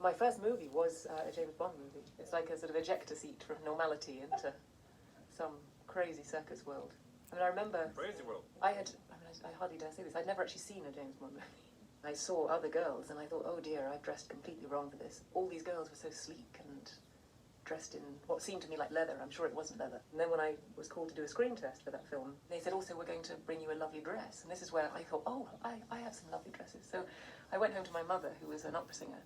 My first movie was a James Bond movie. It's like a sort of ejector seat from normality into some crazy circus world. I mean, I remember... Crazy world. I hardly dare say this. I'd never actually seen a James Bond movie. I saw other girls and I thought, oh dear, I've dressed completely wrong for this. All these girls were so sleek and dressed in what seemed to me like leather. I'm sure it wasn't leather. And then when I was called to do a screen test for that film, they said, also, we're going to bring you a lovely dress. And this is where I thought, oh, I have some lovely dresses. So I went home to my mother, who was an opera singer,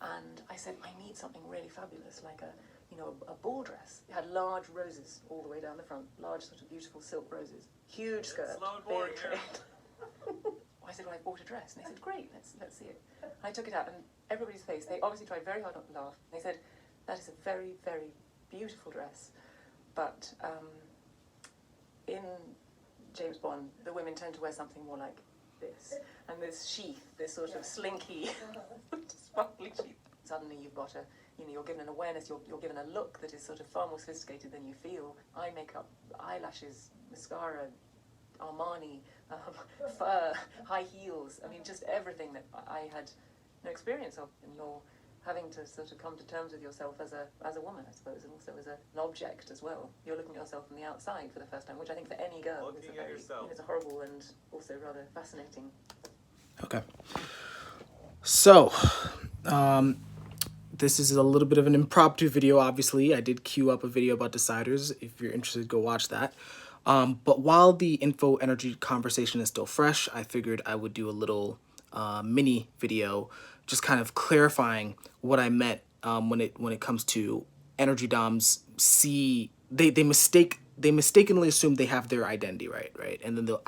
and I said, I need something really fabulous, like a ball dress. It had large roses all the way down the front, large sort of beautiful silk roses, huge skirt, big train. I said, well, I bought a dress. And they said, great, let's see it. And I took it out, and everybody's face, they obviously tried very hard not to laugh. They said, that is a very, very beautiful dress. But in James Bond, the women tend to wear something more like this. And this sheath, this sort of slinky, sparkly sheath. Suddenly you've got you're given an awareness, you're given a look that is sort of far more sophisticated than you feel. Eye makeup, eyelashes, mascara, Armani, fur, high heels. I mean, just everything that I had no experience of. And you're having to sort of come to terms with yourself as a woman, I suppose, and also as an object as well. You're looking at yourself from the outside for the first time, which I think for any girl is a horrible and also rather fascinating. Okay. So, this is a little bit of an impromptu video, obviously. I did queue up a video about deciders. If you're interested, go watch that. But while the info energy conversation is still fresh, I figured I would do a little mini video just kind of clarifying what I meant when it comes to energy doms. They mistakenly assume they have their identity right, and then they'll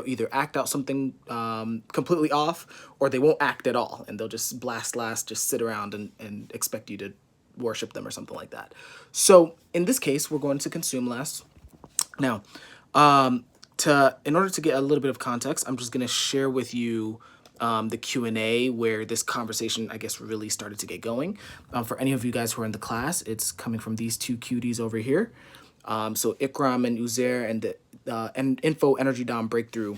either act out something completely off, or they won't act at all, and they'll just just sit around and expect you to worship them or something like that. So in this case, we're going to consume less. Now, in order to get a little bit of context, I'm just going to share with you the Q&A where this conversation, I guess, really started to get going. For any of you guys who are in the class, it's coming from these two cuties over here. So Ikram and Uzair and the Info Energy Dom Breakthrough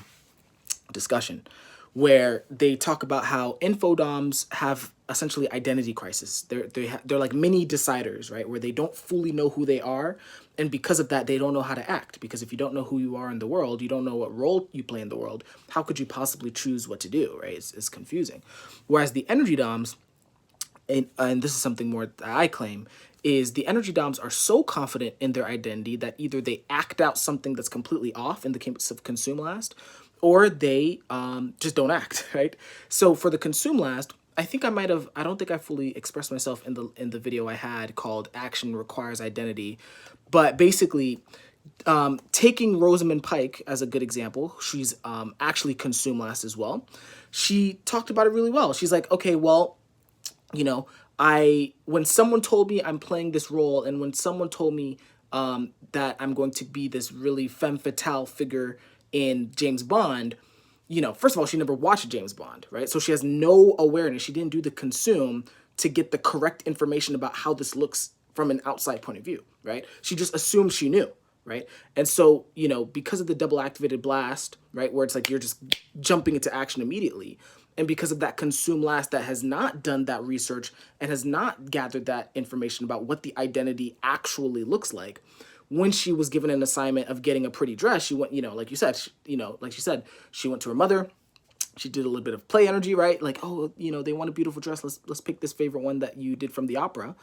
discussion, where they talk about how info doms have essentially identity crisis. They're like mini deciders, right? Where they don't fully know who they are, and because of that, they don't know how to act. Because if you don't know who you are in the world, you don't know what role you play in the world, how could you possibly choose what to do, right? It's confusing. Whereas the energy doms, and this is something more that I claim, is the energy doms are so confident in their identity that either they act out something that's completely off in the case of consume last, or they just don't act, right? So for the consume last, I don't think I fully expressed myself in the video I had called Action Requires Identity. But basically, taking Rosamund Pike as a good example, she's actually consume last as well. She talked about it really well. She's like, okay, well, when someone told me I'm playing this role, and when someone told me that I'm going to be this really femme fatale figure in James Bond, first of all, she never watched James Bond, right? So she has no awareness. She didn't do the consume to get the correct information about how this looks from an outside point of view, right? She just assumed she knew, right? And so, because of the double activated blast, right, where it's like you're just jumping into action immediately, and because of that consume last that has not done that research and has not gathered that information about what the identity actually looks like, when she was given an assignment of getting a pretty dress, she went, like you said, she went to her mother. She did a little bit of play energy, right? Like, oh, they want a beautiful dress. Let's pick this favorite one that you did from the opera,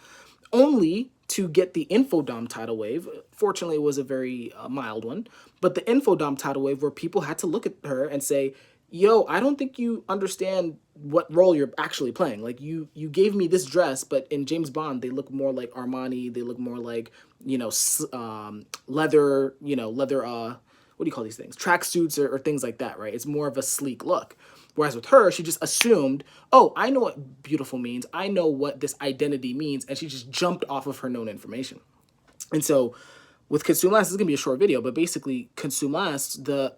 only to get the Infodom tidal wave. Fortunately, it was a very mild one, but the Infodom tidal wave where people had to look at her and say, yo, I don't think you understand what role you're actually playing. Like, you gave me this dress, but in James Bond, they look more like Armani. They look more like, leather, what do you call these things? Tracksuits or things like that, right? It's more of a sleek look. Whereas with her, she just assumed, oh, I know what beautiful means. I know what this identity means. And she just jumped off of her known information. And so with Consume Last, this is going to be a short video, but basically Consume Last, the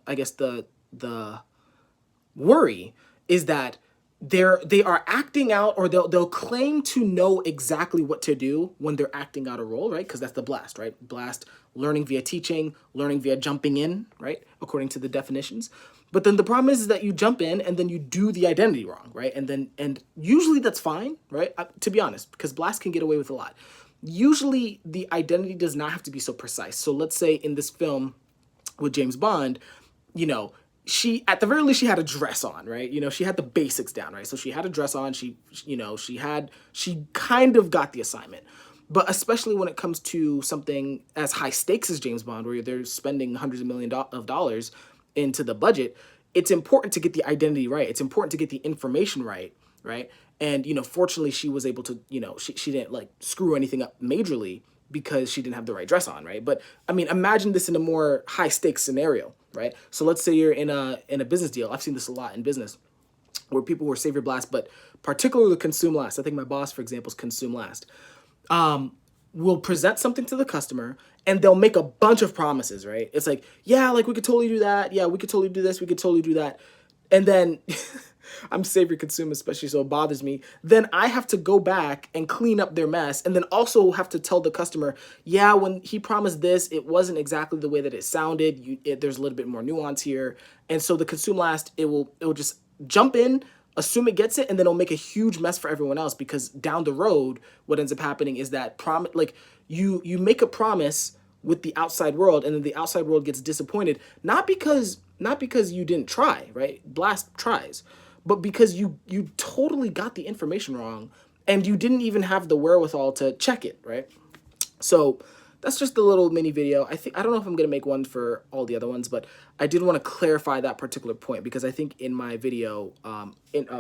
worry is that they are acting out, or they'll claim to know exactly what to do when they're acting out a role, right? Because that's the blast, right? Blast, learning via teaching, learning via jumping in, right? According to the definitions. But then the problem is that you jump in and then you do the identity wrong, right? And usually that's fine, right? To be honest, because blast can get away with a lot. Usually the identity does not have to be so precise. So let's say in this film with James Bond, you know, she, at the very least, she had a dress on, right? You know, she had the basics down, right? So she had a dress on. She kind of got the assignment. But especially when it comes to something as high stakes as James Bond, where they're spending hundreds of millions of dollars into the budget, it's important to get the identity right. It's important to get the information right, right? And, you know, fortunately, she was able to, you know, she didn't like screw anything up majorly because she didn't have the right dress on, right? But I mean, imagine this in a more high stakes scenario, right? So let's say you're in a business deal. I've seen this a lot in business where people were save your blast, but particularly consume last. I think my boss, for example, is consume last. Will present something to the customer and they'll make a bunch of promises, right? It's like, yeah, like we could totally do that. Yeah, we could totally do this. We could totally do that. And then I'm Savior Consume, especially, so it bothers me. Then I have to go back and clean up their mess, and then also have to tell the customer, yeah, when he promised this, it wasn't exactly the way that it sounded. There's a little bit more nuance here, and so the Consume last, it will just jump in, assume it gets it, and then it'll make a huge mess for everyone else, because down the road, what ends up happening is that you make a promise with the outside world, and then the outside world gets disappointed, not because you didn't try, right? Blast tries, but because you totally got the information wrong and you didn't even have the wherewithal to check it, right? So that's just a little mini video. I don't know if I'm gonna make one for all the other ones, but I did want to clarify that particular point, because I think in my video,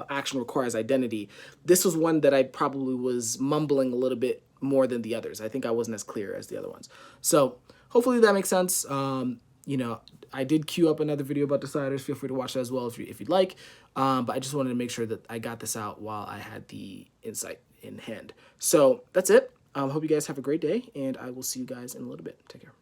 action requires identity, this was one that I probably was mumbling a little bit more than the others. I think I wasn't as clear as the other ones. So hopefully that makes sense. You know, I did queue up another video about deciders. Feel free to watch that as well if you'd like. But I just wanted to make sure that I got this out while I had the insight in hand. So that's it. Hope you guys have a great day, and I will see you guys in a little bit. Take care.